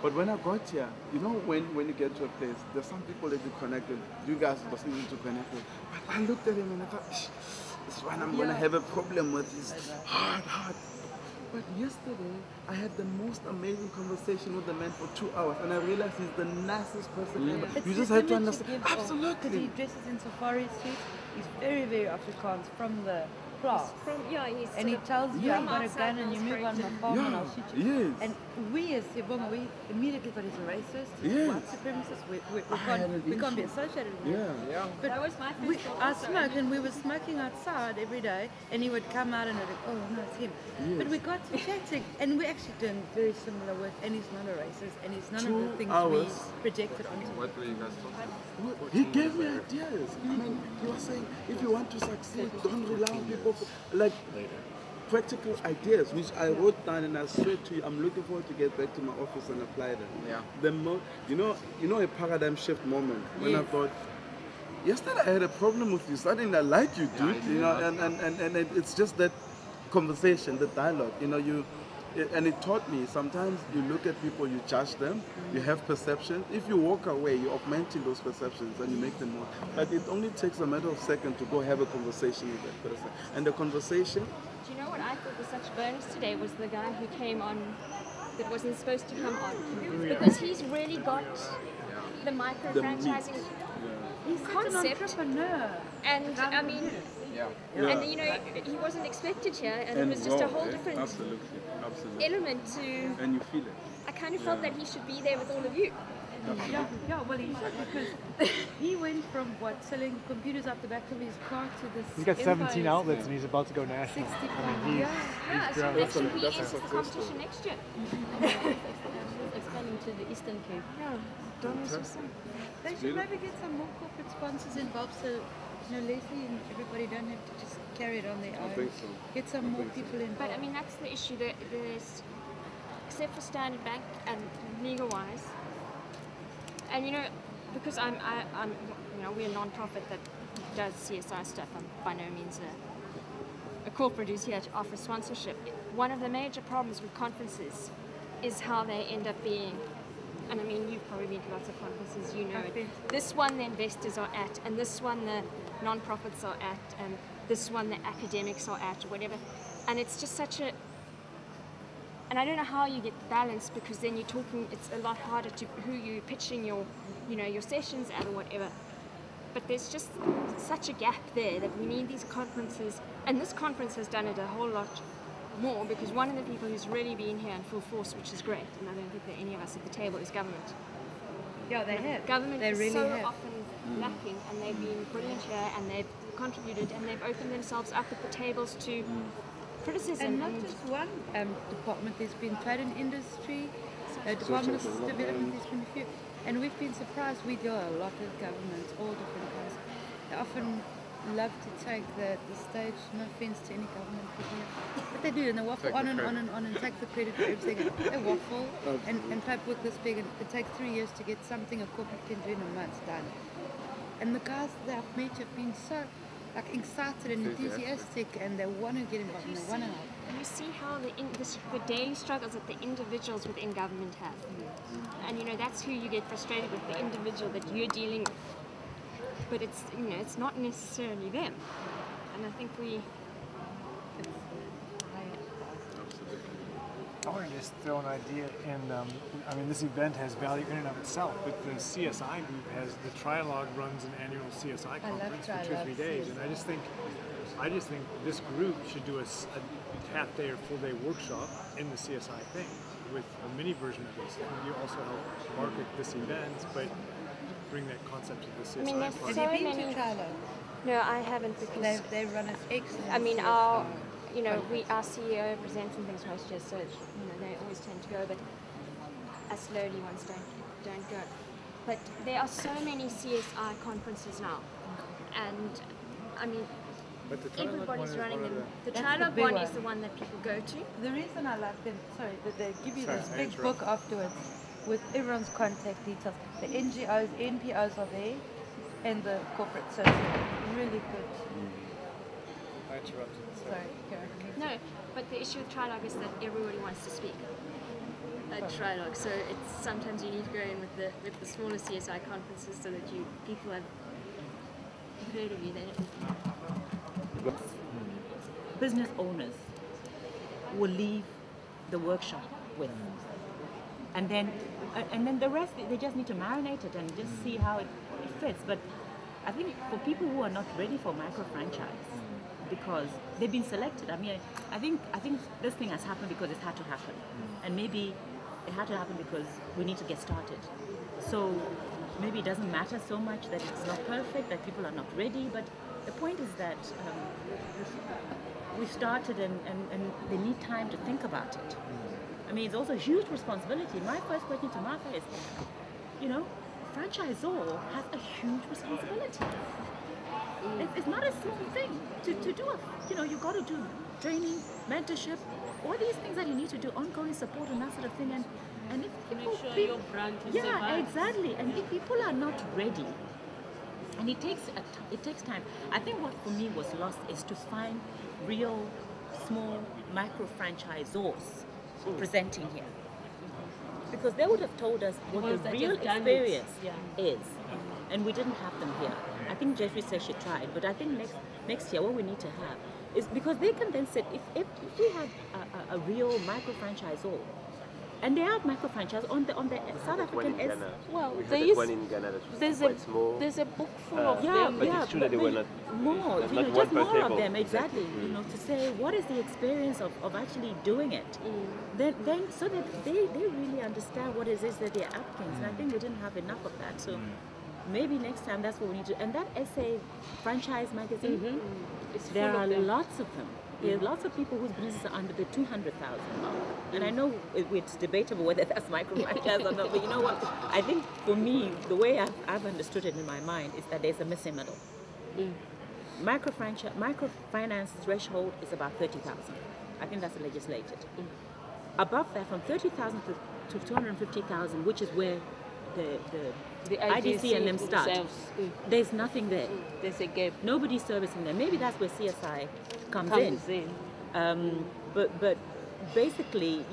But when I got here, you know, when you get to a place, there's some people that you connect with. You guys was easy to connect with. But I looked at him and I thought, this one I'm gonna have a problem with. He's hard. But yesterday, I had the most amazing conversation with the man for 2 hours, and I realized he's the nicest person ever. You just have to understand. Absolutely. Because he dresses in safari suits. He's very, very Afrikaans from the class. And he tells you, I've got a gun and you move on my farm and I'll shoot you. Yes. And we as Sibonga, we immediately thought he's a racist, white supremacist. We can't be associated with him. Yeah. But that was my first thought. I smoked, and we were smoking outside every day, and he would come out and I'd like, oh no, it's him. Yes. But we got to chatting, and we're actually doing very similar work, and he's not a racist, and he's none of the things we projected onto him. What were you guys talking about? He gave me ideas. I mean, he was saying, if you want to succeed, don't rely on people. Like practical ideas, which I wrote down, and I swear to you, I'm looking forward to get back to my office and apply them. Yeah. You know, a paradigm shift moment when I thought, yesterday I had a problem with you. Suddenly I like you, dude. You know, and it's just that conversation, the dialogue. You know, and it taught me, sometimes you look at people, you judge them, you have perceptions. If you walk away, you're augmenting those perceptions and you make them more. But it only takes a matter of seconds to go have a conversation with that person. And the conversation... Do you know what I thought was such a bonus today was the guy who came on that wasn't supposed to come on. Because he's really got the micro-franchising He's concept. an entrepreneur. And I mean... And you know, he wasn't expected here, and it was just a whole different element to. And you feel it. I kind of felt that he should be there with all of you. Well, he should, because he went from selling computers out the back of his car to this. He's got 17 outlets, and he's about to go national. 65. So next year he enters the competition next year. Expanding to the Eastern Cape. They should maybe get some more corporate sponsors involved, so Leslie and everybody don't have to just carry it on their own. I think so. Get some more people involved. But I mean, that's the issue. There's, except for Standard Bank and legal-wise, and you know, because I'm you know, we're a non-profit that does CSI stuff. I'm by no means a corporate who's here to offer sponsorship. One of the major problems with conferences is how they end up being. And I mean, you've probably been to lots of conferences, you know it. This one the investors are at, and this one the non-profits are at, and this one the academics are at, or whatever. And it's just such a... And I don't know how you get the balance, because then you're talking, it's a lot harder to who you're pitching your, you know, your sessions at or whatever. But there's just such a gap there that we need these conferences, and this conference has done it a whole lot more, because one of the people who's really been here in full force, which is great, and I don't think that any of us at the table, is government. Yeah, they have. Government they is really so have. often lacking, and they've been brilliant here, and they've contributed, and they've opened themselves up at the tables to criticism. And not just one department, there's been trade and industry, Department of Development, there's been a few. And we've been surprised, we deal a lot with governments, all different kinds. They often love to take the stage, no offense to any government people here, but they do, and they waffle on and on and on and take the credit for everything. They waffle and paperwork this big, and it takes 3 years to get something a corporate can do in a month done. And the guys that I've met have been so excited and enthusiastic, and they want to get involved and they want to help. And you see how the daily struggles that the individuals within government have. And you know, that's who you get frustrated with, the individual that you're dealing with. But it's, you know, it's not necessarily them. And I think I want to just throw an idea in. I mean, this event has value in and of itself, but the CSI group has, the Trialogue runs an annual CSI conference for 2 or 3 days, and I just think this group should do a half day or full day workshop in the CSI thing with a mini version of this. And you also help market this event, but bring that concept to the CSI. I mean, there's Have so you been many. to Trialogue? No, I haven't, because They run an excellent. I mean, you know, our CEO presents and things most years, so you know they always tend to go, but us lowly ones don't go. But there are so many CSI conferences now, and I mean, everybody's running them. The Trialogue one is the one that people go to. The reason I like them, that they give you this big book afterwards with everyone's contact details. The NGOs, NPOs are there, and the corporate. So it's really good. I interrupted. Sorry, go. No, but the issue with Trialogue is that everybody wants to speak. a trilogue. So it's sometimes you need to go in with the smaller CSI conferences so that people have heard of you. Business owners will leave the workshop with, and then the rest they just need to marinate it and just see how it fits. But I think for people who are not ready for micro franchise because they've been selected, I mean, I think this thing has happened because it's had to happen, and maybe it had to happen because we need to get started. So maybe it doesn't matter so much that it's not perfect, that people are not ready, but the point is that we started and they need time to think about it. I mean, it's also a huge responsibility. My first question to Martha is, franchisor has a huge responsibility. It's not a small thing to do. You've got to do training, mentorship, all these things that you need to do, ongoing support and that sort of thing. And if people, make sure your brand is survive. Exactly. And if people are not ready, and it takes time. I think what for me was lost is to find real small micro franchisors presenting here, because they would have told us what the real experience is, and we didn't have them here. I think Jeffrey said she tried, but I think next year what we need to have is, because they can then sit, if we have a real micro franchisor, and they are micro franchise on the South African well, We there had is one in Ghana that was there's quite small. there's a book full of yeah, them. But it's true that they were not more, like just one per more of table. them, exactly. To say what is the experience of actually doing it, then so that they really understand what it is that they're applicants. And I think we didn't have enough of that. So maybe next time that's what we need to. And that essay franchise magazine, there are lots of them. There are lots of people whose businesses are under the 200,000 mark. And I know it's debatable whether that's micro franchise or not, but you know what? I think for me, the way I've understood it in my mind is that there's a missing middle. Microfinance threshold is about 30,000. I think that's legislated. Above that, from 30,000 to 250,000, which is where the IDC and them start, there's nothing there. There's a gap. Nobody's servicing them. Maybe that's where CSI comes in. But basically,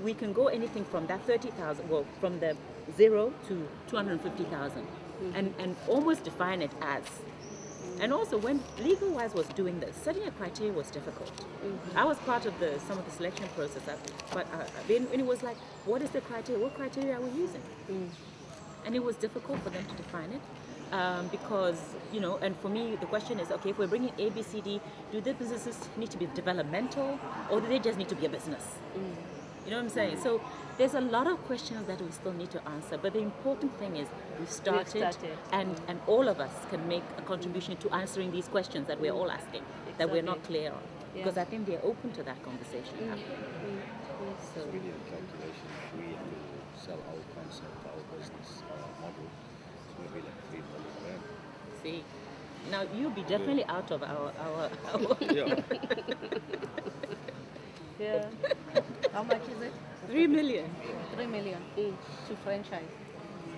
we can go anything from that 30,000, well, from the 0 to 250,000, and almost define it as. And also, when LegalWise was doing this, setting a criteria was difficult. I was part of some of the selection process, but when it was like, what is the criteria? What criteria are we using? And it was difficult for them to define it. Because, and for me, the question is, okay, if we're bringing A, B, C, D, do the businesses need to be developmental, or do they just need to be a business? You know what I'm saying? So there's a lot of questions that we still need to answer, but the important thing is we've started. And all of us can make a contribution to answering these questions that we're all asking, that we're not clear on. Because I think they're open to that conversation happening. So We did a calculation. If we had to sell our concept, our business model, it's going to be like 3 million rand. see, now you'll be definitely out of our Yeah. How much is it? 3 million. 3 million to franchise.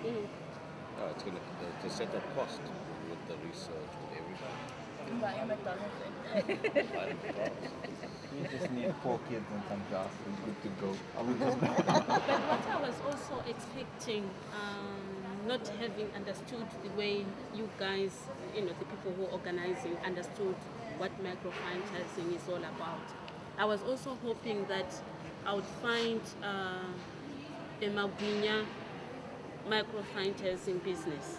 It's going to set up cost with the research, with everything. Buy a McDonald's. You just need 4 kids and some grass and good to go. But what I was also expecting, not having understood the way you guys, the people who are organizing, understood what micro-franchising is all about. I was also hoping that I would find a Magwinya micro-franchising business.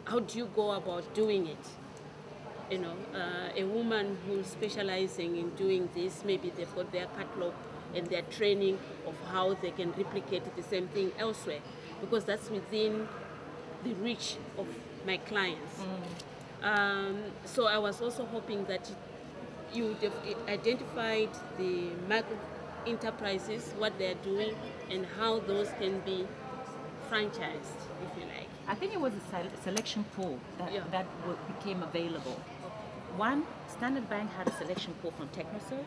How do you go about doing it? A woman who's specializing in doing this, maybe they've got their catalog and their training of how they can replicate the same thing elsewhere, because that's within the reach of my clients. So I was also hoping that you would have identified the micro enterprises, what they're doing, and how those can be franchised, if you like. I think it was a selection pool that became available. One, Standard Bank had a selection pool from TechnoServe.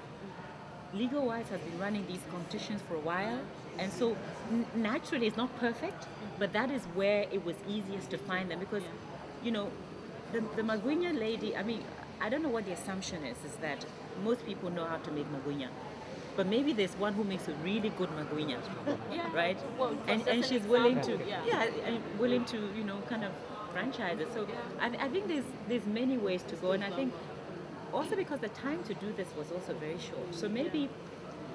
LegalWise has been running these competitions for a while, and so naturally it's not perfect, but that is where it was easiest to find them, because the Magwinya lady, I mean, I don't know what the assumption is that most people know how to make Magwinya. but maybe there's one who makes a really good maguinya, Yeah. right? Well, and that's an she's willing to, example, and willing to, kind of franchise it. So I think there's many ways to go, and I think also because the time to do this was also very short. So maybe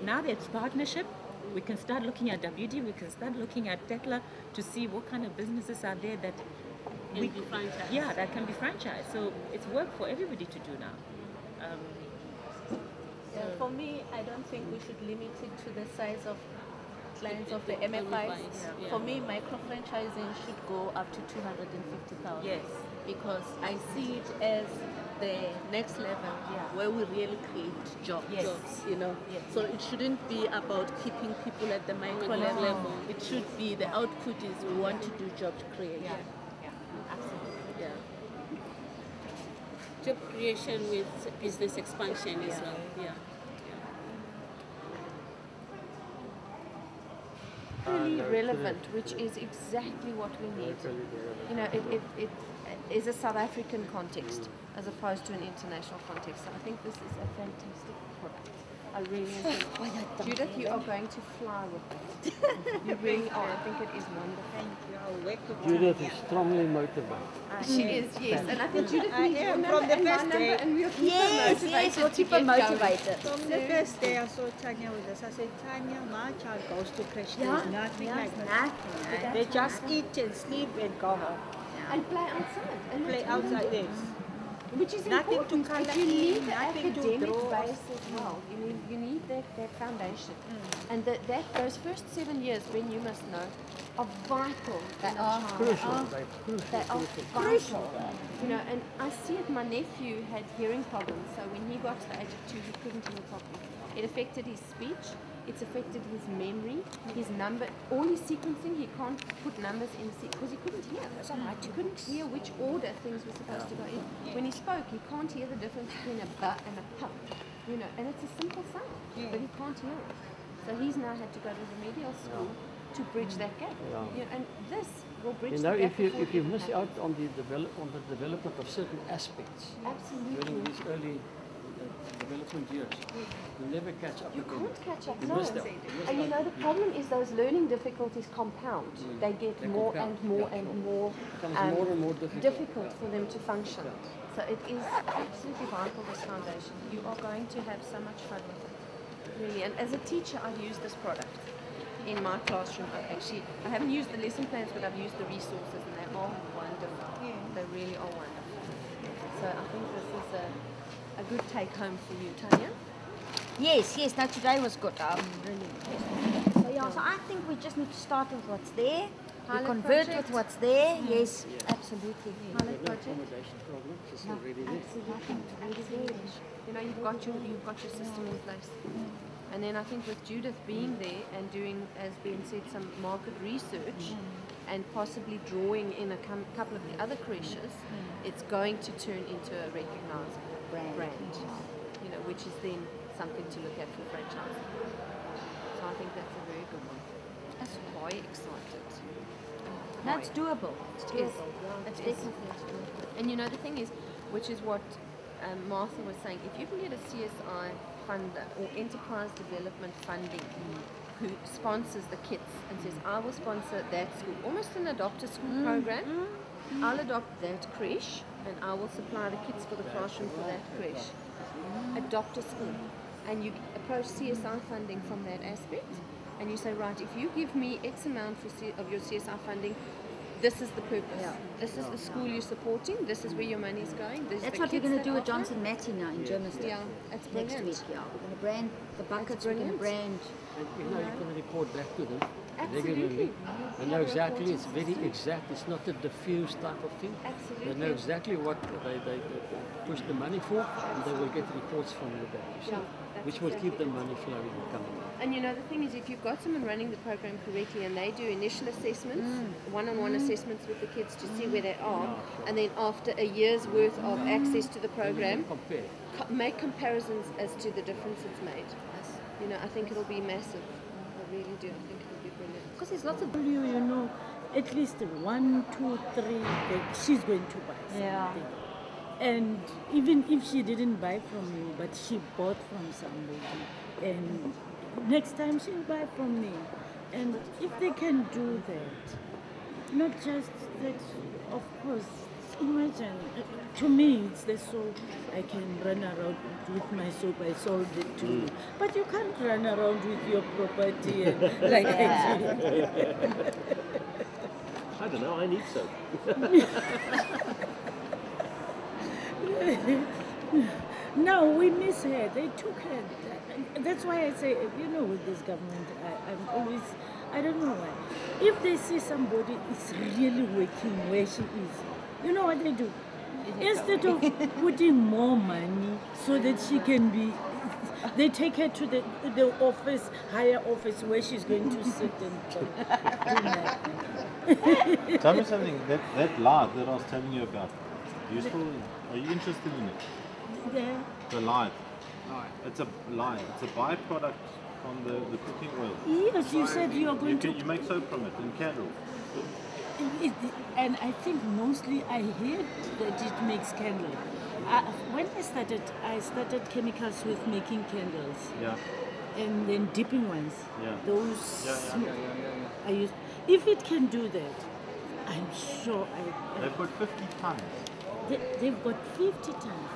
now there's partnership. We can start looking at WD, we can start looking at Tekla to see what kind of businesses are there that Can be franchised. Yeah, that can be franchised. So it's work for everybody to do now. For me, I don't think we should limit it to the size of clients of the MFIs. Yeah. For me, micro-franchising should go up to 250,000. Yes. Because I see it as the next level where we really create jobs. Yes. Yes. So it shouldn't be about keeping people at the micro level. It should be the output is we want to do job creation. Absolutely. Yeah. Job creation with business expansion as well. Yeah. Really relevant, which is exactly what we need. It is a South African context as opposed to an international context. So I think this is a fantastic product. I really think. Judith, you are going to fly with it. You really are. I think it is wonderful. Judith is strongly motivated. She is, yes. And I think Judith needs your number from the and my first number, day. and we'll keep her motivated. Yes, we'll keep her to get going. motivated. From the first day I saw Tanya with us, I said, Tanya, my child goes to crash. There's nothing like that. They just eat and sleep and go home. And play outside. And Play outside, yes. Which is Nothing important. to colour But you need in, the nothing to academic draw. base as well. You need that foundation. And those first 7 years, Ben, you must know, are vital. They are Crucial. They are vital. And I see it. My nephew had hearing problems, so when he got to the age of 2, he couldn't hear properly. It affected his speech. It's affected his memory, his number, all his sequencing. He can't put numbers in because he couldn't hear. He couldn't hear which order things were supposed to go in. When he spoke, he can't hear the difference between a ba and a pa. And it's a simple sound, but he can't hear it. So he's now had to go to remedial school to bridge that gap. And this will bridge the gap. If you miss out on the development of certain aspects during these early development years, you'll never catch up. You can't catch up. You No. miss out. And the problem is those learning difficulties compound. They get more and more and more, Becomes more and more difficult for them to function. So it is absolutely vital, this foundation. You are going to have so much fun with it. Really. And as a teacher, I've used this product in my classroom. I haven't used the lesson plans, but I've used the resources, and they are wonderful. They really are wonderful. So I think this is a good take home for you, Tanya. Yes, no, today was good. Really impressed. So I think we just need to start with what's there. Pilot We convert project. with what's there. Yes, absolutely. Pilot project. Accommodation problem is already there. You've got your system in place. And then I think with Judith being there and doing, as Ben said, some market research and possibly drawing in a couple of the other creches, it's going to turn into a recognizable brand, which is then something to look at for franchising. So I think that's a very good one. That's quite excited. That's doable. It's doable. It's definitely doable. And the thing is, which is what Martha was saying, if you can get a CSI funder or enterprise development funding who sponsors the kits and says, I will sponsor that school, almost an adopt a school program. I'll adopt that creche and I will supply the kits for the classroom for that creche. Adopt a school. And you approach CSI funding from that aspect and you say, right, if you give me X amount of your CSI funding, this is the purpose. This is the school you're supporting. This is where your money is going. That's what we're going to do with Johnson Matty now in Germiston. Yeah, that's next brilliant. week. Yeah, we're going to brand the buckets. We're going to brand. And you can report back to them Absolutely. regularly. They know exactly. It's very exact. It's not a diffuse type of thing. Absolutely. They know exactly what they push the money for, and they will get reports from the bank, which will keep the money flowing and coming. And the thing is, if you've got someone running the program correctly and they do initial assessments, one-on-one assessments with the kids to see where they are, and then after a year's worth of access to the program, Compare. Make comparisons as to the difference it's made. I think it'll be massive. I really do. I think it'll be brilliant. Because there's lots of at least 1, 2, 3 that she's going to buy something. And even if she didn't buy from you, but she bought from somebody, and next time she'll buy from me. And if they can do that, not just that, of course, imagine, to me it's the soap. I can run around with my soap, I sold it to you. But you can't run around with your property and, like I did. I don't know, I need soap. No, we miss her. They took her. That's why I say, with this government, I'm always, I don't know why. If they see somebody is really working where she is, you know what they do? Instead of putting more money so that she can be, they take her to the office, higher office, where she's going to sit and do nothing. Tell me something, that light that I was telling you about, are you interested in it? The light. It's a light. It's a byproduct from the cooking oil. Yes, you said you are going to... You make soap from it and candles. And I think mostly I heard that it makes candles. When I started chemicals with making candles. Yeah. And then dipping ones. Yeah. Those. Yeah. I used. If it can do that, I'm sure They've got 50 tons. They've got 50 tons.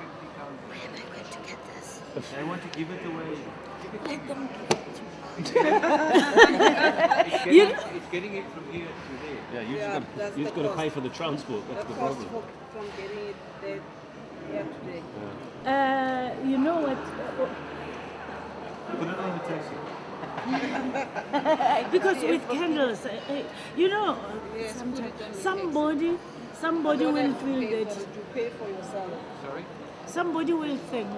Where am I going to get this? They want to give it away. Let them give it to me. It's getting it from here to there. Yeah, you just got to pay for the transport. That's the problem. From getting it there today. You know what? Put it on the taxi. Because with candles, somebody will feel that. You pay for yourself. Sorry? Somebody will think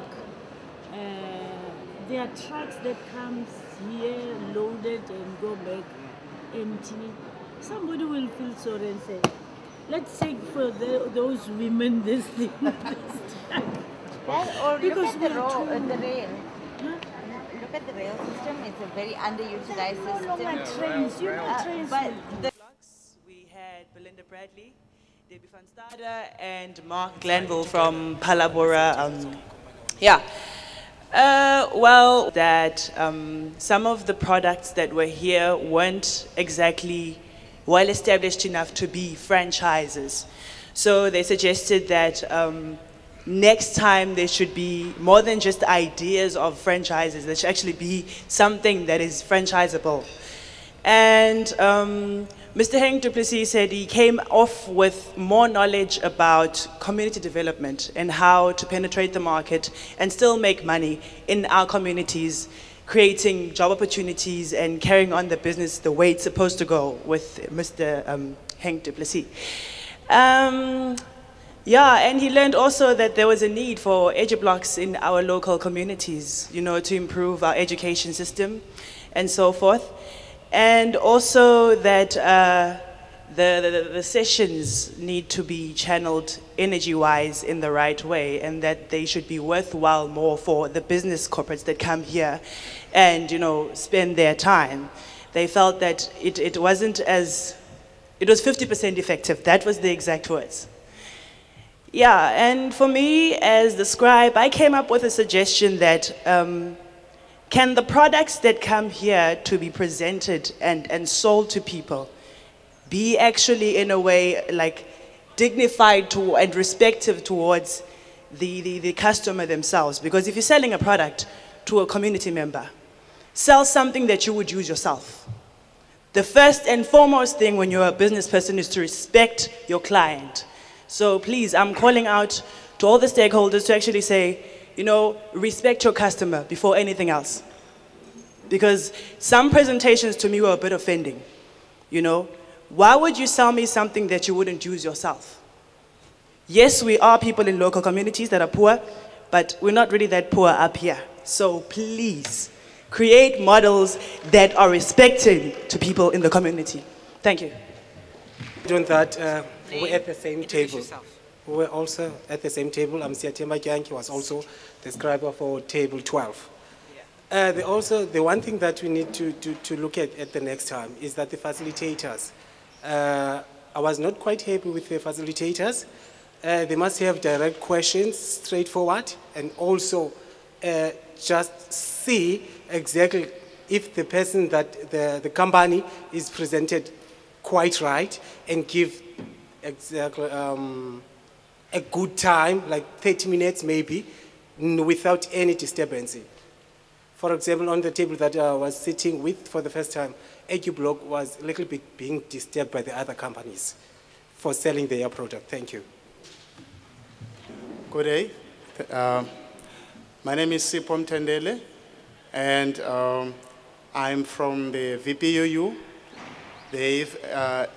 there are trucks that comes here loaded and go back empty. Somebody will feel sorry and say, let's take for those women this thing. Or because look at the rail. Look at the rail system. It's a very underutilized system. But we had Belinda Bradley, Debbie van Staden, and Mark Glanville from Palabora. Some of the products that were here weren't exactly well established enough to be franchises. So they suggested that next time there should be more than just ideas of franchises. There should actually be something that is franchisable. And Mr. Henk du Plessis said he came off with more knowledge about community development and how to penetrate the market and still make money in our communities, creating job opportunities and carrying on the business the way it's supposed to go with Mr. Henk du Plessis. And he learned also that there was a need for edu-blocks in our local communities, to improve our education system and so forth. And also that the sessions need to be channeled energy-wise in the right way, and that they should be worthwhile more for the business corporates that come here and, spend their time. They felt that it was 50% effective. That was the exact words. Yeah, and for me, as the scribe, I came up with a suggestion that can the products that come here to be presented and sold to people be actually in a way like dignified and respectful towards the customer themselves? Because if you're selling a product to a community member, sell something that you would use yourself. The first and foremost thing when you're a business person is to respect your client. So please, I'm calling out to all the stakeholders to actually say, respect your customer before anything else. Because some presentations to me were a bit offending. Why would you sell me something that you wouldn't use yourself? Yes, we are people in local communities that are poor, but we're not really that poor up here. So please, create models that are respected to people in the community. Thank you. Doing that, we're at the same table. We're also at the same table. I'm Siatemba Kyanki, was also the scribe for table 12. The one thing that we need to look at the next time is that the facilitators, I was not quite happy with the facilitators. They must have direct questions, straightforward, and also just see exactly if the person that the company is presented quite right and give exactly a good time, like 30 minutes maybe, without any disturbance. For example, on the table that I was sitting with for the first time, AQ Block was a little bit being disturbed by the other companies for selling their product. Thank you. Good day. My name is Sipom Tendele, and I'm from the VPUU. They've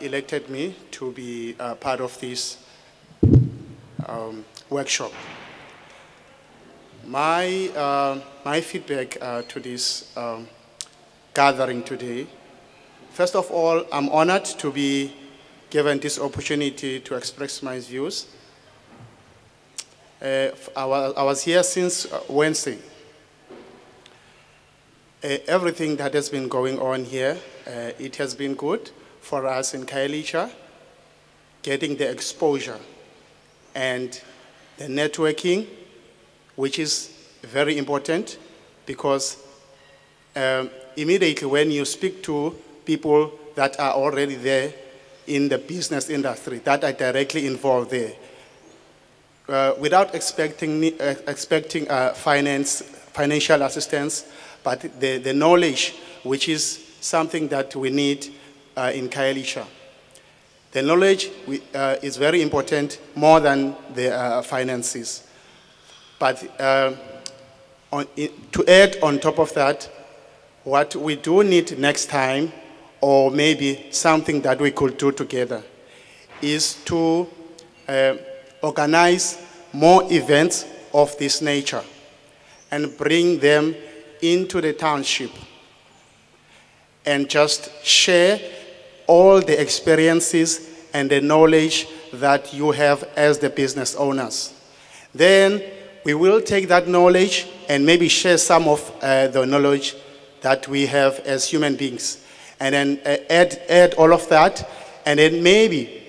elected me to be part of this workshop. My feedback to this gathering today, first of all, I'm honored to be given this opportunity to express my views. I was here since Wednesday. Everything that has been going on here, it has been good for us in Khayelitsha, getting the exposure and the networking, which is very important, because immediately when you speak to people that are already there in the business industry, that are directly involved there, without expecting financial assistance, but the knowledge, which is something that we need in Khayelitsha. The knowledge is very important, more than the finances. But to add on top of that, what we do need next time, or maybe something that we could do together, is to organize more events of this nature and bring them into the township and just share all the experiences and the knowledge that you have as the business owners. Then we will take that knowledge and maybe share some of the knowledge that we have as human beings, and then add all of that, and then maybe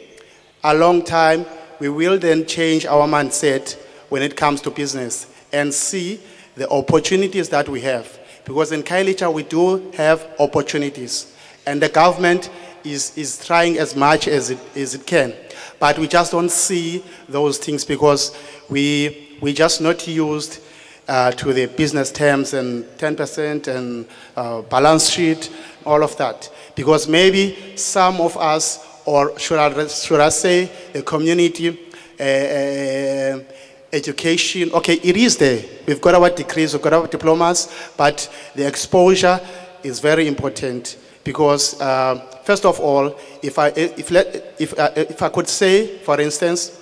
a long time we will then change our mindset when it comes to business and see the opportunities that we have. Because in Khayelitsha we do have opportunities, and the government is trying as much as it can, but we just don't see those things because we just not used to the business terms and 10% and balance sheet, all of that. Because maybe some of us, or should I say the community education, okay, it is there. We've got our degrees, we've got our diplomas, but the exposure is very important. Because first of all, if I could say, for instance,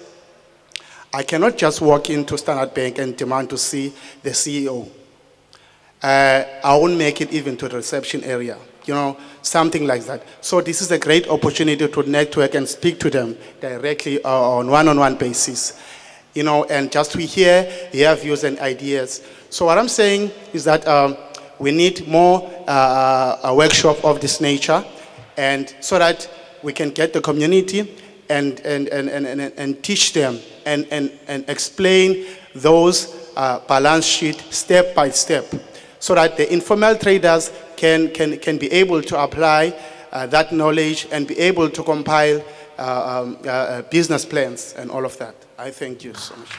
I cannot just walk into Standard Bank and demand to see the CEO. I won't make it even to the reception area, you know, something like that. So this is a great opportunity to network and speak to them directly on one-on-one basis, you know, and just to hear their views and ideas. So what I'm saying is that we need more a workshop of this nature, and so that we can get the community and teach them and explain those balance sheet step by step, so that the informal traders can be able to apply that knowledge and be able to compile business plans and all of that. I thank you so much.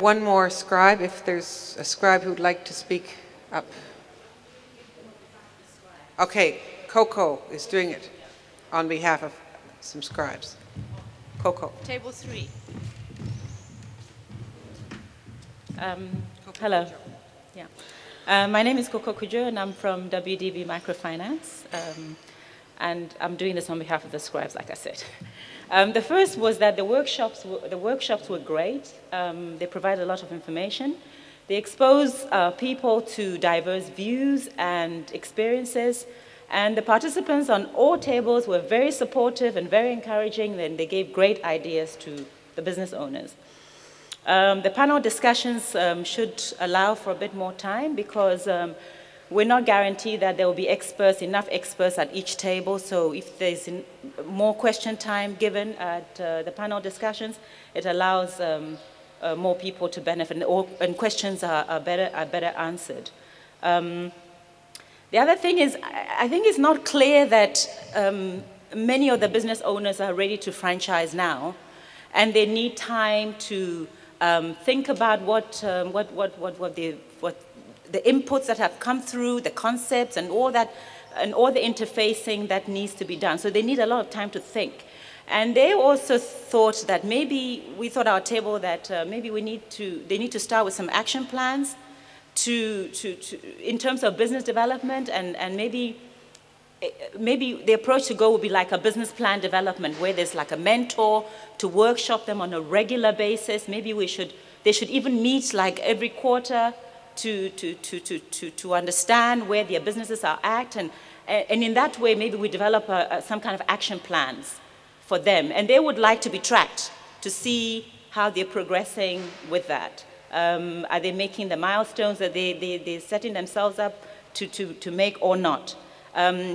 One more scribe, if there's a scribe who would like to speak up. Okay, Coco is doing it on behalf of some scribes. Coco. Table 3. Hello. Yeah. My name is Coco Kujo, and I'm from WDB Microfinance. And I'm doing this on behalf of the scribes, like I said. The first was that the workshops were great. They provide a lot of information. They expose people to diverse views and experiences. And the participants on all tables were very supportive and very encouraging, and they gave great ideas to the business owners. The panel discussions should allow for a bit more time, because we're not guaranteed that there will be enough experts at each table. So if there's more question time given at the panel discussions, it allows more people to benefit, and questions are better answered. The other thing is, I think it's not clear that many of the business owners are ready to franchise now, and they need time to think about what the inputs that have come through, the concepts and all that, and all the interfacing that needs to be done. So they need a lot of time to think. And they also thought that maybe, we thought our table that maybe they need to start with some action plans in terms of business development, and maybe the approach to go would be like a business plan development, where there's like a mentor to workshop them on a regular basis. Maybe they should even meet like every quarter to understand where their businesses are at, and in that way maybe we develop some kind of action plans for them, and they would like to be tracked to see how they're progressing with that. Are they making the milestones that they're setting themselves up to make or not?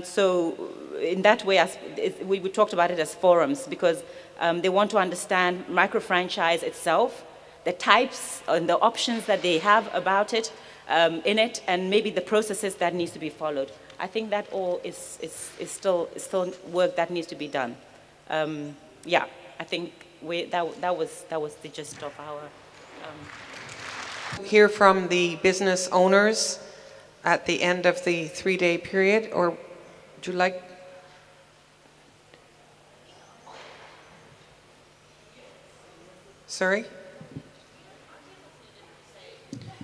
So in that way, we talked about it as forums, because they want to understand micro-franchise itself, the types and the options that they have about it, in it, and maybe the processes that needs to be followed. I think that all is still work that needs to be done. Yeah, I think that was the gist of our. Hear from the business owners at the end of the 3-day period, or would you like? Sorry?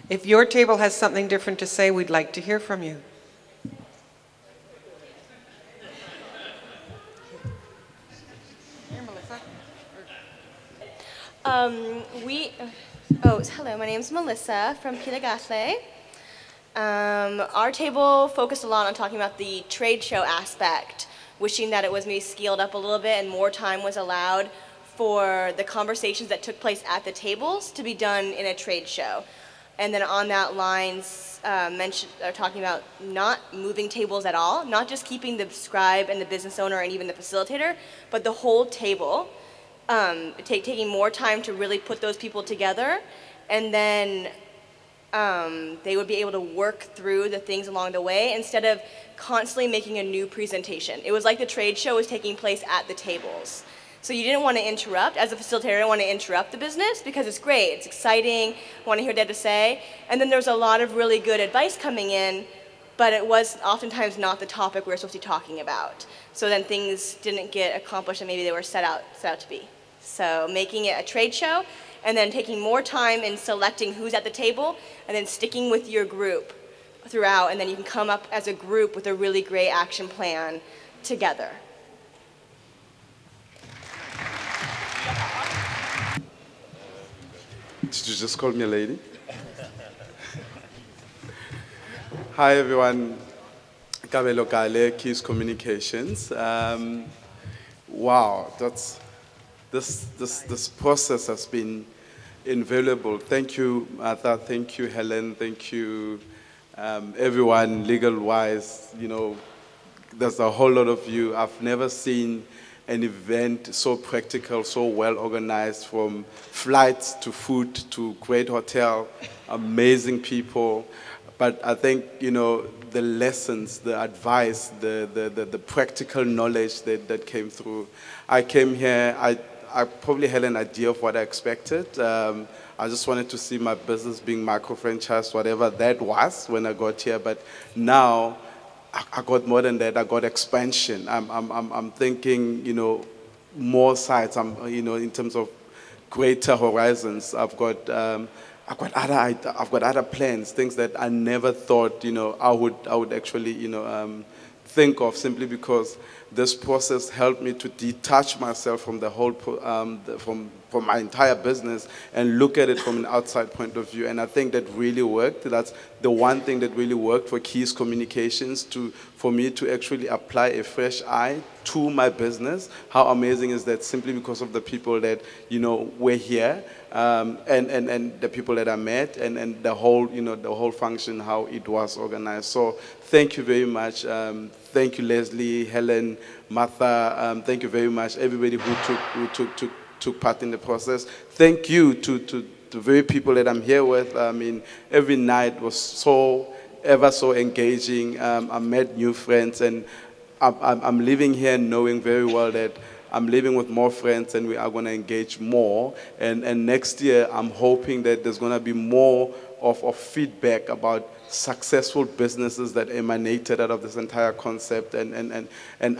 If your table has something different to say, we'd like to hear from you. Hello, my name is Melissa from Pilagatle. Our table focused a lot on talking about the trade show aspect, wishing that it was maybe scaled up a little bit and more time was allowed for the conversations that took place at the tables to be done in a trade show. And then on that lines, talking about not moving tables at all, not just keeping the scribe and the business owner and even the facilitator, but the whole table. Taking more time to really put those people together, and then they would be able to work through the things along the way instead of constantly making a new presentation. It was like the trade show was taking place at the tables. So you didn't want to interrupt, as a facilitator, I didn't want to interrupt the business because it's great, it's exciting, I want to hear what they have to say. And then there's a lot of really good advice coming in, but it was oftentimes not the topic we were supposed to be talking about. So then things didn't get accomplished that maybe they were set out to be. So making it a trade show, and then taking more time in selecting who's at the table, and then sticking with your group throughout, and then you can come up as a group with a really great action plan together. Did you just call me a lady? Hi everyone, Kabelo Kale, Keys Communications. Wow, this process has been invaluable. Thank you, Martha. Thank you, Helen. Thank you, everyone, legal-wise. You know, there's a whole lot of you. I've never seen an event so practical, so well organized, from flights to food to great hotel, amazing people. But I think, you know, the lessons, the advice, the practical knowledge that came through. I came here, I probably had an idea of what I expected. I just wanted to see my business being micro-franchised, whatever that was when I got here. But now, I got more than that. I got expansion. I'm thinking, you know, more sites. You know, in terms of greater horizons. I've got other plans, things that I never thought, you know, I would actually, you know, think of, simply because this process helped me to detach myself from the whole, from my entire business and look at it from an outside point of view. And I think that really worked. That's the one thing that really worked for Keys Communications, for me to actually apply a fresh eye to my business. How amazing is that, simply because of the people that, you know, were here, and the people that I met, and the whole, you know, the whole function, how it was organized. So thank you very much. Thank you, Leslie, Helen, Martha. Thank you very much, everybody who took part in the process. Thank you to the very people that I'm here with. I mean, every night was so ever so engaging. I met new friends, and I'm living here knowing very well that I'm living with more friends and we are going to engage more. And next year, I'm hoping that there's going to be more of feedback about successful businesses that emanated out of this entire concept, and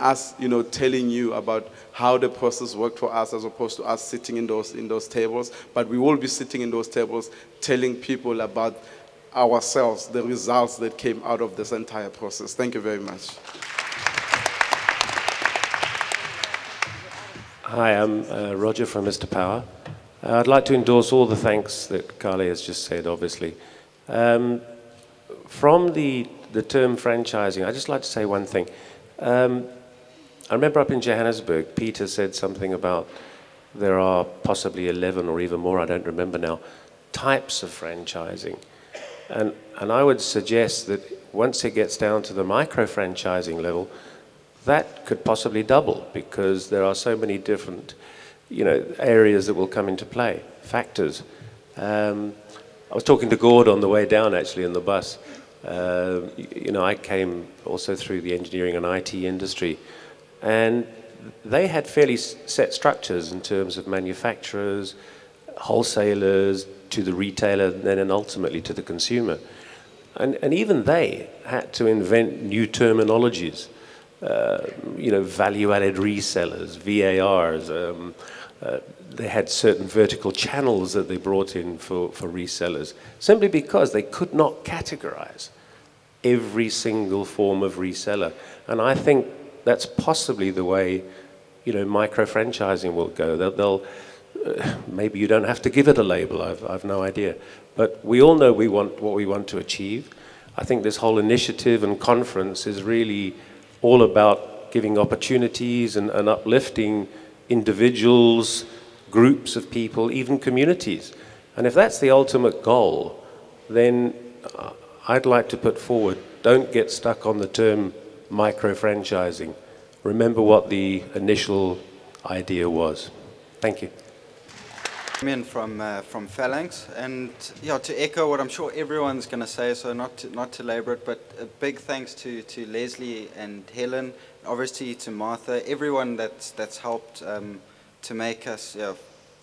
us, telling you about how the process worked for us, as opposed to us sitting in those tables. But we will be sitting in those tables telling people about ourselves, the results that came out of this entire process. Thank you very much. Hi, I'm Roger from Mr. Power. I'd like to endorse all the thanks that Kale has just said, obviously. From the term franchising, I'd just like to say one thing. I remember up in Johannesburg, Peter said something about there are possibly 11 or even more, I don't remember now, types of franchising. And I would suggest that once it gets down to the micro-franchising level, that could possibly double, because there are so many different, areas that will come into play, factors. I was talking to Gord on the way down, actually, in the bus. I came also through the engineering and IT industry, and they had fairly set structures in terms of manufacturers, wholesalers, to the retailer, and then ultimately to the consumer. And even they had to invent new terminologies. Value-added resellers, VARs. They had certain vertical channels that they brought in for resellers, simply because they could not categorize every single form of reseller. And I think that's possibly the way, micro-franchising will go. They'll maybe you don't have to give it a label, I've no idea. But we all know what we want to achieve. I think this whole initiative and conference is really all about giving opportunities and uplifting individuals, groups of people, even communities. And if that's the ultimate goal, then I'd like to put forward, don't get stuck on the term micro-franchising. Remember what the initial idea was. Thank you. I'm in from Phalanx, and to echo what I'm sure everyone's going to say, so not to labor it, but a big thanks to Leslie and Helen, obviously to Martha, everyone that's helped to make us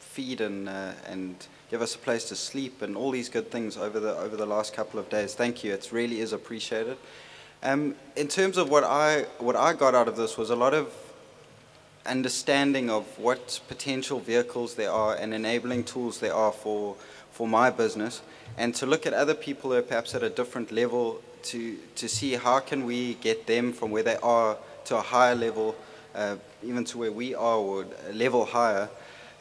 feed and give us a place to sleep and all these good things over the last couple of days. Thank you. It really is appreciated. In terms of what I got out of this was a lot of understanding of what potential vehicles there are and enabling tools there are for my business, and to look at other people who are perhaps at a different level to see how can we get them from where they are to a higher level, even to where we are, or a level higher.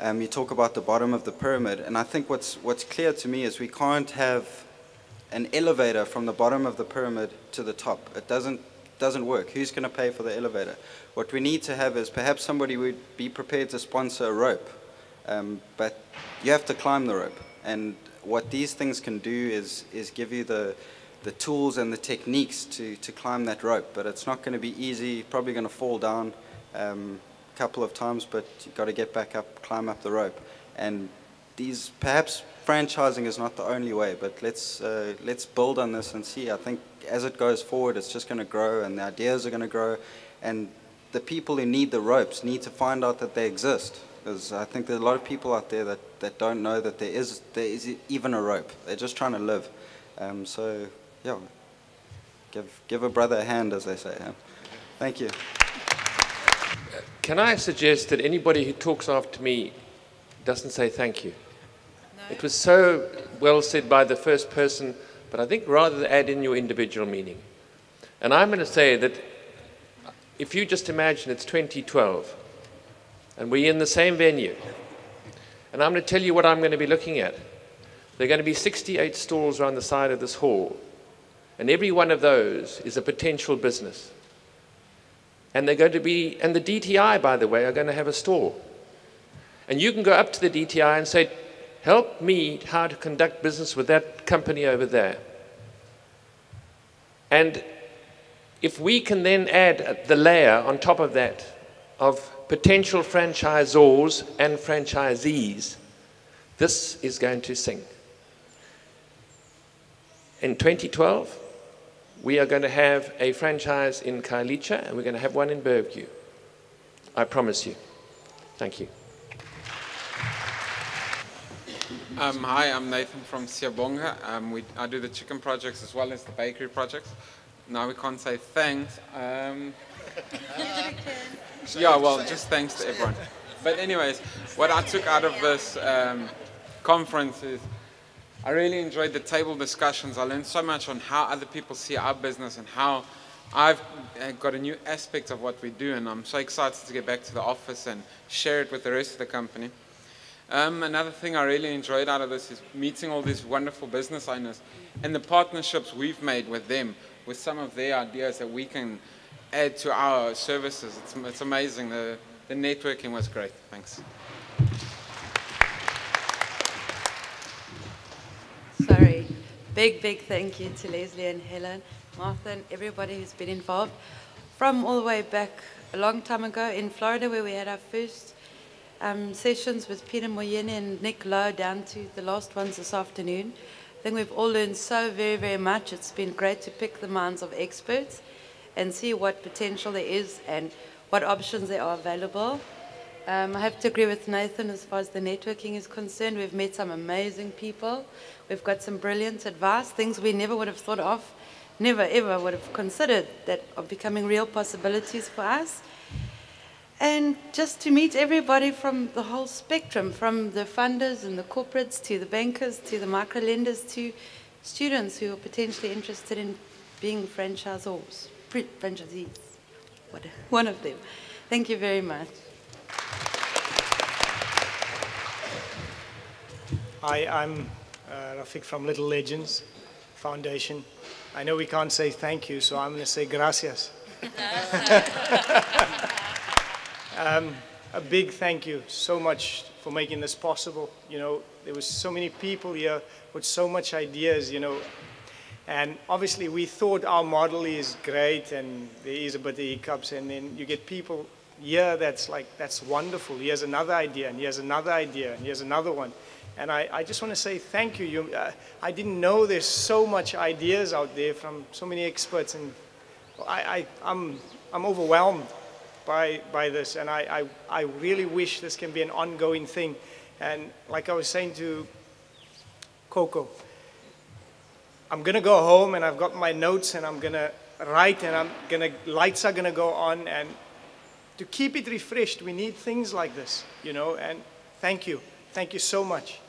You talk about the bottom of the pyramid, and I think what's clear to me is we can't have an elevator from the bottom of the pyramid to the top. It doesn't work. Who's going to pay for the elevator? What we need to have is perhaps somebody would be prepared to sponsor a rope, but you have to climb the rope. And what these things can do is give you the tools and the techniques to climb that rope. But it's not going to be easy. You're probably going to fall down a couple of times, but you've got to get back up, climb up the rope. And perhaps franchising is not the only way, but let's build on this and see. I think as it goes forward, it's just going to grow, and the ideas are going to grow, and the people who need the ropes need to find out that they exist. Because I think there are a lot of people out there that don't know that there is even a rope. They're just trying to live. So yeah, give a brother a hand, as they say. Thank you. Can I suggest that anybody who talks after me doesn't say thank you? No. It was so well said by the first person, but I think rather add in your individual meaning. And I'm going to say that if you just imagine it's 2012 and we're in the same venue, and I'm going to tell you what I'm going to be looking at. There are going to be 68 stalls around the side of this hall, and every one of those is a potential business. And they're going to be, and the DTI, by the way, are going to have a stall. And you can go up to the DTI and say, help me how to conduct business with that company over there. And if we can then add the layer on top of that of potential franchisors and franchisees, this is going to sing. In 2012, we are going to have a franchise in Khayelitsha and we're going to have one in Bergview. I promise you. Thank you. Hi, I'm Nathan from Siyabonga. I do the chicken projects as well as the bakery projects. Now we can't say thanks. Yeah, well, just thanks to everyone. But anyways, what I took out of this conference is I really enjoyed the table discussions. I learned so much on how other people see our business and how I've got a new aspect of what we do, and I'm so excited to get back to the office and share it with the rest of the company. Another thing I really enjoyed out of this is meeting all these wonderful business owners and the partnerships we've made with them, with some of their ideas that we can add to our services. It's amazing. The networking was great. Thanks. Sorry. Big thank you to Leslie and Helen, Martha, and everybody who's been involved. From all the way back a long time ago in Florida, where we had our first sessions with Peter Moyeni and Nick Lowe, down to the last ones this afternoon. I think we've all learned so very much. It's been great to pick the minds of experts and see what potential there is and what options there are available. I have to agree with Nathan as far as the networking is concerned. We've met some amazing people. We've got some brilliant advice, things we never would have thought of, never ever would have considered, that are becoming real possibilities for us. And just to meet everybody from the whole spectrum, from the funders and the corporates to the bankers to the micro lenders to students who are potentially interested in being franchisees, one of them. Thank you very much. Hi, I'm Rafik from Little Legends Foundation. I know we can't say thank you, so I'm going to say gracias. A big thank you so much for making this possible. You know, there was so many people here with so much ideas, you know, and obviously we thought our model is great and there is a bit of hiccups, and then you get people here that's like, that's wonderful. Here's another idea, and here's another idea, and here's another one. And I just want to say thank you. I didn't know there's so much ideas out there from so many experts, and I'm overwhelmed by this, and I really wish this can be an ongoing thing. And like I was saying to Coco, I'm gonna go home and I've got my notes and I'm gonna write, and lights are gonna go on, and to keep it refreshed, we need things like this, you know. And thank you so much.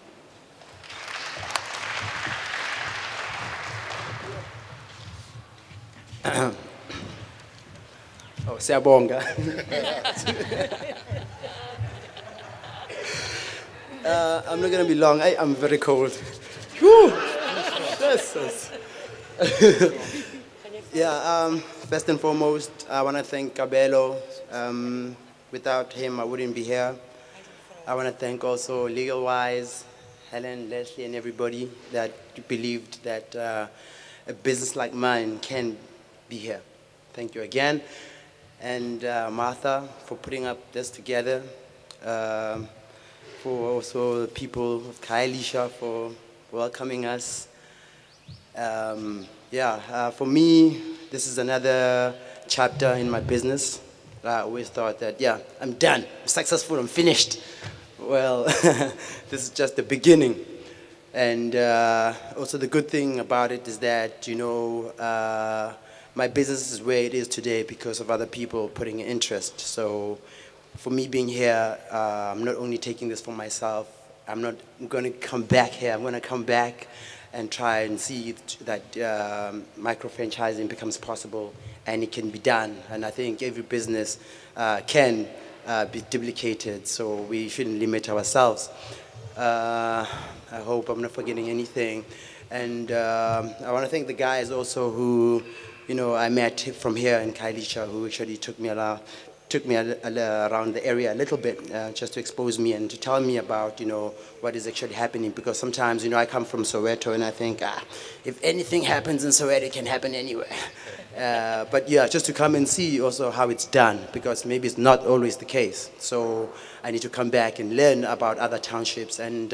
Oh, Siyabonga. I'm not going to be long. I'm very cold. Whew. Jesus. Yeah, first and foremost, I want to thank Kabelo. Without him, I wouldn't be here. I want to thank also Legal Wise, Helen, Leslie, and everybody that believed that a business like mine can be here. Thank you again. And Martha, for putting up this together. For also the people of Khayelitsha for welcoming us. For me, this is another chapter in my business. I always thought that, yeah, I'm done, I'm successful, I'm finished. Well, this is just the beginning. And also the good thing about it is that, you know, my business is where it is today because of other people putting in interest. So for me being here, I'm not only taking this for myself, I'm going to come back here. I'm going to come back and try and see that micro-franchising becomes possible and it can be done. And I think every business can be duplicated, so we shouldn't limit ourselves. I hope I'm not forgetting anything. And I want to thank the guys also who, you know, I met from here in Khayelitsha, who actually took me around the area a little bit, just to expose me and to tell me about, you know, what is actually happening. Because sometimes, you know, I come from Soweto and I think, if anything happens in Soweto, it can happen anywhere. But yeah, just to come and see also how it's done, because maybe it's not always the case. So I need to come back and learn about other townships and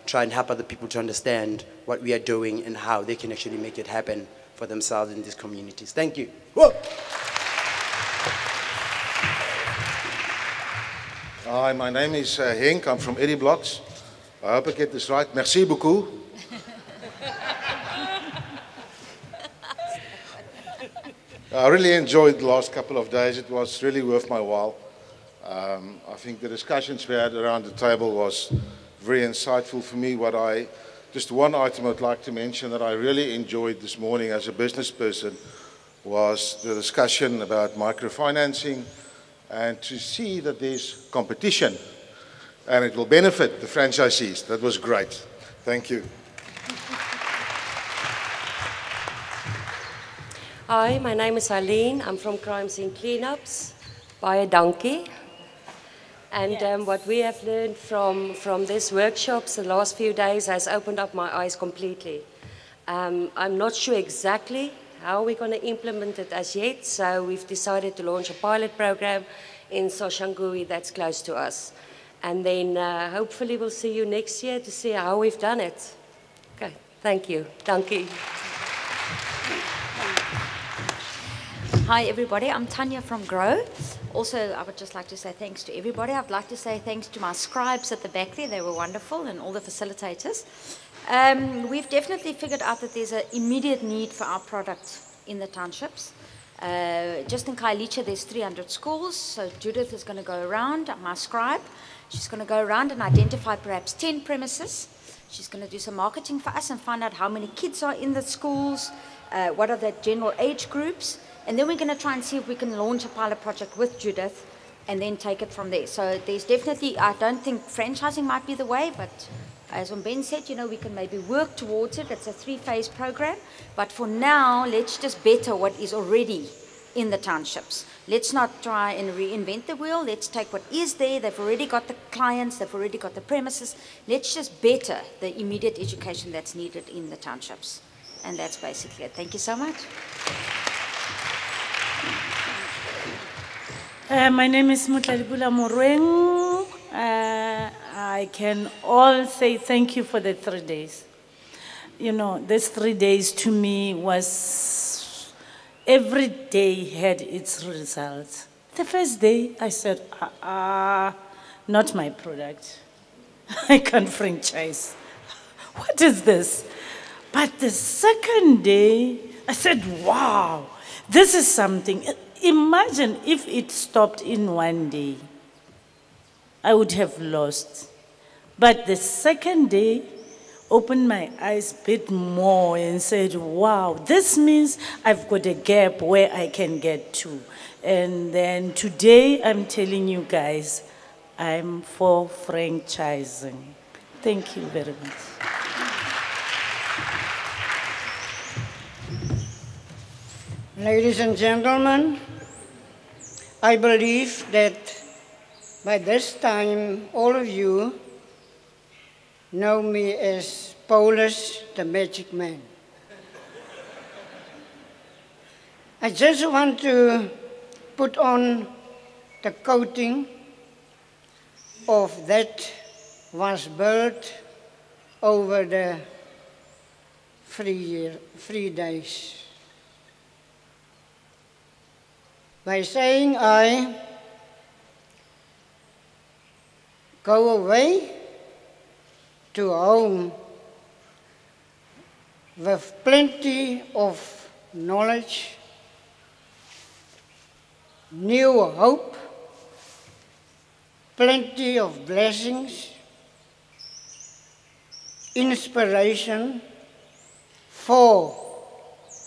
try and help other people to understand what we are doing and how they can actually make it happen for themselves in these communities. Thank you. Whoa. Hi, my name is Henk. I'm from Eddie Blocks. I hope I get this right. Merci beaucoup. I really enjoyed the last couple of days. It was really worth my while. I think the discussions we had around the table was very insightful for me. Just one item I'd like to mention that I really enjoyed this morning as a business person was the discussion about microfinancing and to see that there's competition and it will benefit the franchisees. That was great. Thank you. Hi, my name is Eileen. I'm from Crime Scene Cleanups. Baie dankie. And what we have learned from these workshops the last few days has opened up my eyes completely. I'm not sure exactly how we're going to implement it as yet, so we've decided to launch a pilot program in Soshanguve that's close to us. And then hopefully we'll see you next year to see how we've done it. Okay, thank you. Dankie. Hi everybody, I'm Tanya from Grow. Also, I would just like to say thanks to everybody. I'd like to say thanks to my scribes at the back there. They were wonderful, and all the facilitators. We've definitely figured out that there's an immediate need for our product in the townships. Just in Khayelitsha, there's 300 schools, so Judith is going to go around, my scribe. She's going to go around and identify perhaps 10 premises. She's going to do some marketing for us and find out how many kids are in the schools, what are the general age groups, and then we're going to try and see if we can launch a pilot project with Judith and then take it from there. So there's definitely, I don't think franchising might be the way, but as Ben said, you know, we can maybe work towards it. It's a 3-phase program. But for now, let's just better what is already in the townships. Let's not try and reinvent the wheel. Let's take what is there. They've already got the clients. They've already got the premises. Let's just better the immediate education that's needed in the townships. And that's basically it. Thank you so much. My name is Mutlalipula Moreng. I can all say thank you for the 3 days. You know, these 3 days to me was, every day had its results. The first day I said, not my product. I can't franchise. What is this? But the second day, I said, wow, this is something. Imagine if it stopped in one day. I would have lost. But the second day opened my eyes a bit more and said, wow, this means I've got a gap where I can get to. And then today I'm telling you guys, I'm for franchising. Thank you very much. Ladies and gentlemen, I believe that by this time all of you know me as Paulus the Magic Man. I just want to put on the coating of that was built over the 3 days. By saying I go away to home with plenty of knowledge, new hope, plenty of blessings, inspiration for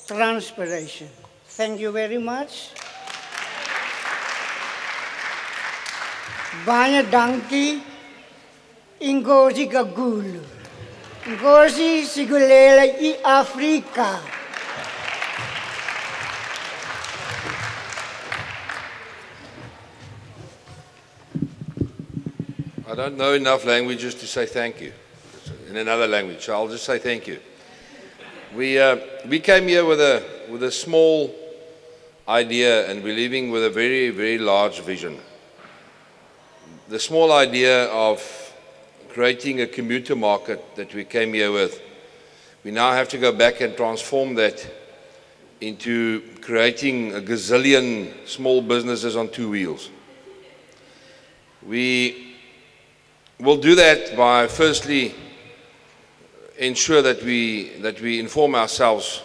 transpiration. Thank you very much. Baie dankie. Ingozi Gagulu. Ingozi Sigulela I Afrika. I don't know enough languages to say thank you in another language, so I'll just say thank you. We came here with a small idea and we're leaving with a very, very large vision. The small idea of creating a commuter market that we came here with, we now have to go back and transform that into creating a gazillion small businesses on two wheels. We will do that by firstly ensure that we inform ourselves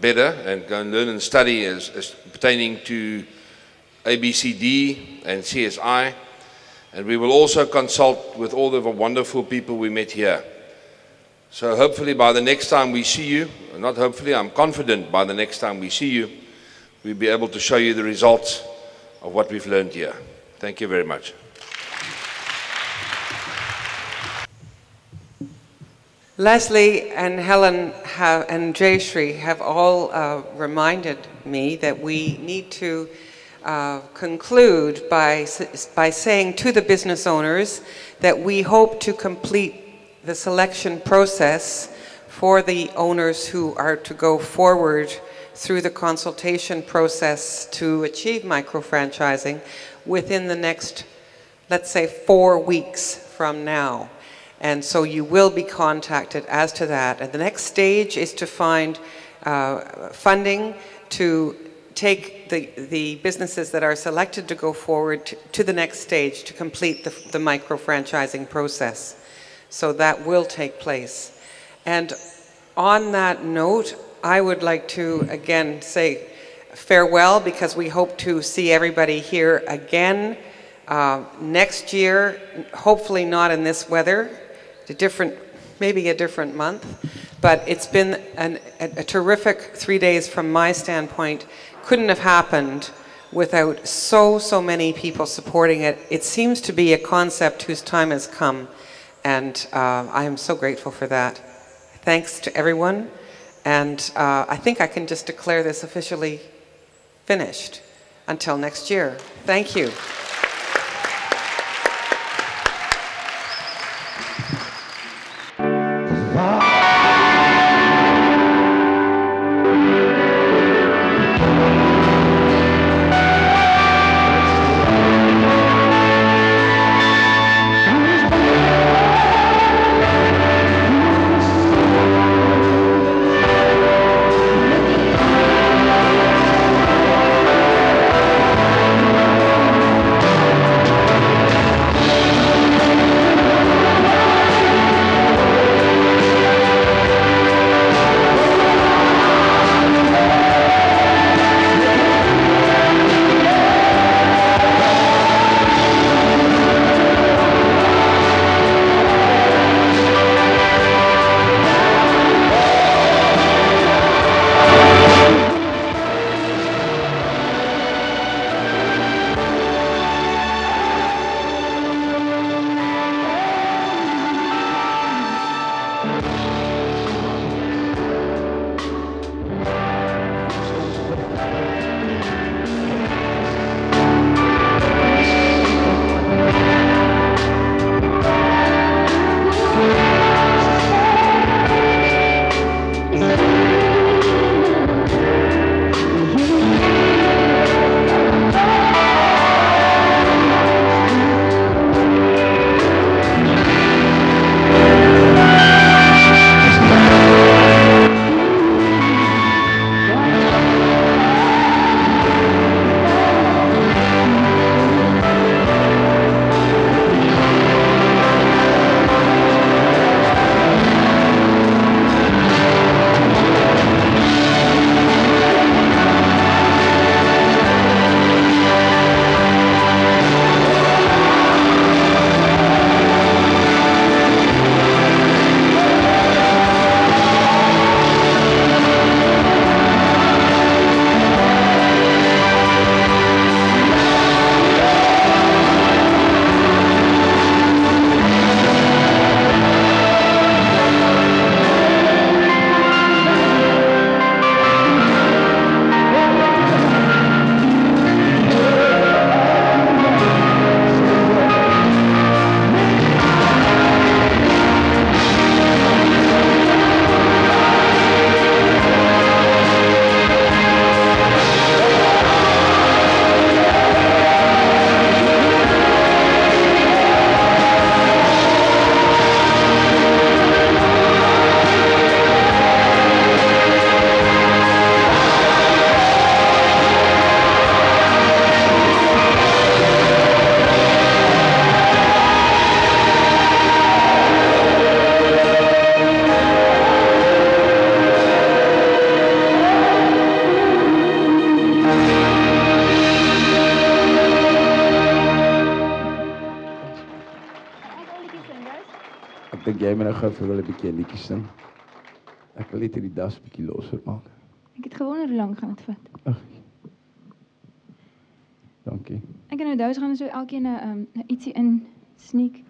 better and go and learn and study as pertaining to ABCD and CSI. And we will also consult with all the wonderful people we met here. So hopefully by the next time we see you, not hopefully, I'm confident by the next time we see you, we'll be able to show you the results of what we've learned here. Thank you very much. Leslie and Helen and Jayshree have all reminded me that we need to conclude by saying to the business owners that we hope to complete the selection process for the owners who are to go forward through the consultation process to achieve micro-franchising within the next, let's say, 4 weeks from now. And so you will be contacted as to that. And the next stage is to find funding to take the businesses that are selected to go forward to the next stage to complete the micro-franchising process. So that will take place. And on that note, I would like to again say farewell, because we hope to see everybody here again next year, hopefully not in this weather, maybe a different month. But it's been a terrific 3 days from my standpoint. Couldn't have happened without so many people supporting it. It seems to be a concept whose time has come. And I am so grateful for that. Thanks to everyone. And I think I can just declare this officially finished until next year. Thank you. dink jy moet nou gou vir hulle 'n bietjie 'n liedjie sing. Ek wil net hierdie das 'n bietjie losser maak. Ek het gewonder hoe lank gaan dit vat. Dankie. Ek en nou Douws gaan so elkeen 'n ietsie in sneak.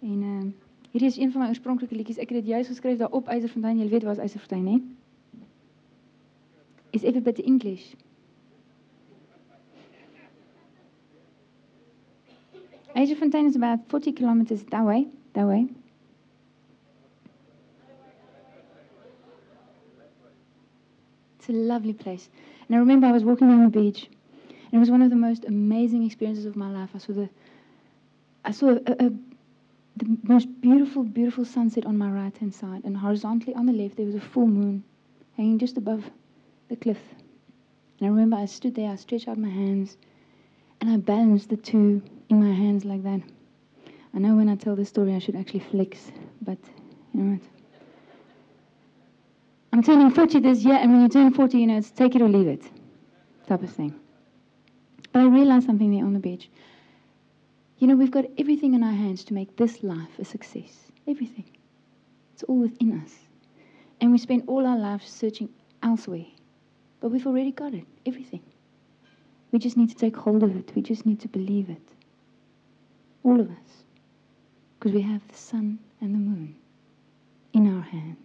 En hierdie is een van my oorspronklike liedjies. Ek het dit juis geskryf daar op IJzerfontein. Jy weet waar is IJzerfontein, hè? Is everybody English? IJzerfontein is about 40 kilometers that way. It's a lovely place. And I remember I was walking on the beach, and it was one of the most amazing experiences of my life. I saw the most beautiful, beautiful sunset on my right-hand side, and horizontally on the left there was a full moon hanging just above the cliff. And I remember I stood there, I stretched out my hands, and I balanced the two in my hands like that. I know when I tell this story I should actually flex, but you know what? I'm turning 40 this year, and when you turn 40, you know, it's take it or leave it type of thing. But I realized something there on the beach. You know, we've got everything in our hands to make this life a success. Everything. It's all within us. And we spend all our lives searching elsewhere. But we've already got it, everything. We just need to take hold of it. We just need to believe it. All of us. Because we have the sun and the moon in our hands.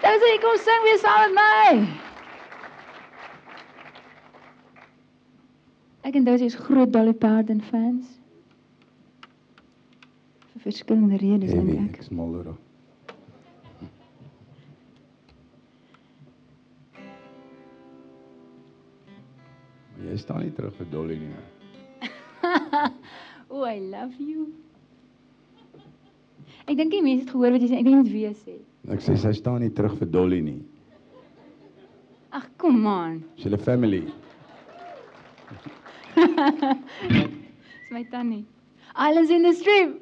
Dosie, kom sing weer saam met my. Ek en Dosie is groot Dolly Parton fans. Vir verskillende redes, dink ek. Ek is mal oor haar. Jy staan nie terug vir Dolly nie. Oh, I love you. Ek dink die mense het gehoor wat jy sê. Ek dink jy moet weer sê. Ek sê sy staan nie terug vir Dolly nie. Ag, kom aan. Dis hulle family. Dis my tannie. Islands in the stream.